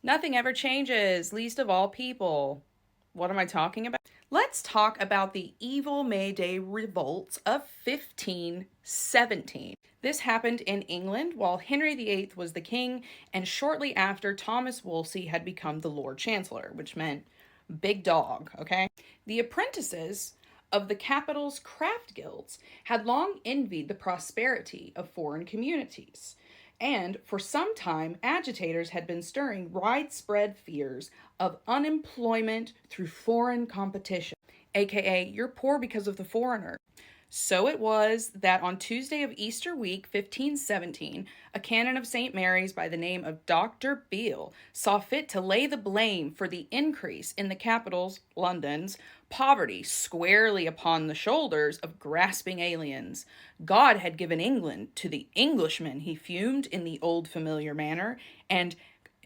Nothing ever changes, least of all people. What am I talking about? Let's talk about the evil May Day revolts of 1517. This happened in England while Henry VIII was the king, and shortly after Thomas Wolsey had become the Lord Chancellor, which meant big dog, okay? The apprentices of the capital's craft guilds had long envied the prosperity of foreign communities. And for some time, agitators had been stirring widespread fears of unemployment through foreign competition, aka, you're poor because of the foreigner. So it was that on Tuesday of Easter week 1517, a canon of St. Mary's by the name of Dr. Beale saw fit to lay the blame for the increase in the capital's, London's, poverty squarely upon the shoulders of grasping aliens. God had given England to the Englishmen, he fumed in the old familiar manner, and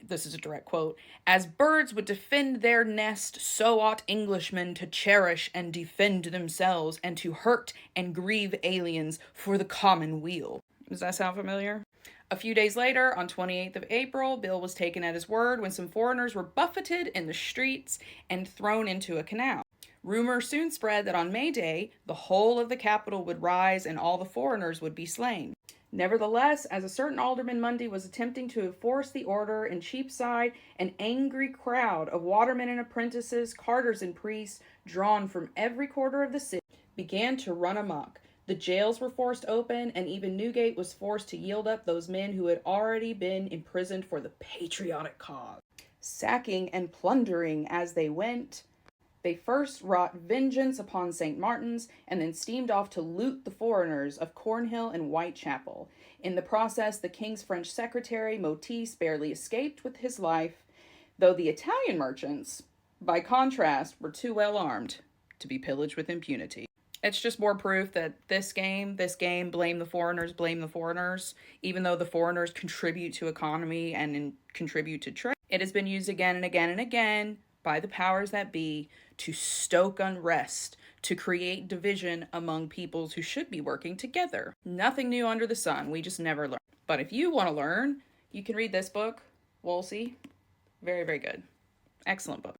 this is a direct quote, as birds would defend their nest, so ought Englishmen to cherish and defend themselves and to hurt and grieve aliens for the common weal. Does that sound familiar? A few days later, on 28th of April, Bill was taken at his word when some foreigners were buffeted in the streets and thrown into a canal. Rumor soon spread that on May Day, the whole of the capital would rise and all the foreigners would be slain. Nevertheless, as a certain Alderman Mundy was attempting to enforce the order in Cheapside, an angry crowd of watermen and apprentices, carters and priests, drawn from every quarter of the city, began to run amok. The jails were forced open, and even Newgate was forced to yield up those men who had already been imprisoned for the patriotic cause. Sacking and plundering as they went, they first wrought vengeance upon St. Martin's and then steamed off to loot the foreigners of Cornhill and Whitechapel. In the process, the king's French secretary, Motis, barely escaped with his life, though the Italian merchants, by contrast, were too well armed to be pillaged with impunity. It's just more proof that this game, blame the foreigners, even though the foreigners contribute to economy and contribute to trade. It has been used again and again and again by the powers that be to stoke unrest, to create division among peoples who should be working together. Nothing new under the sun. We just never learn. But if you want to learn, you can read this book, Wolsey. Very, very good. Excellent book.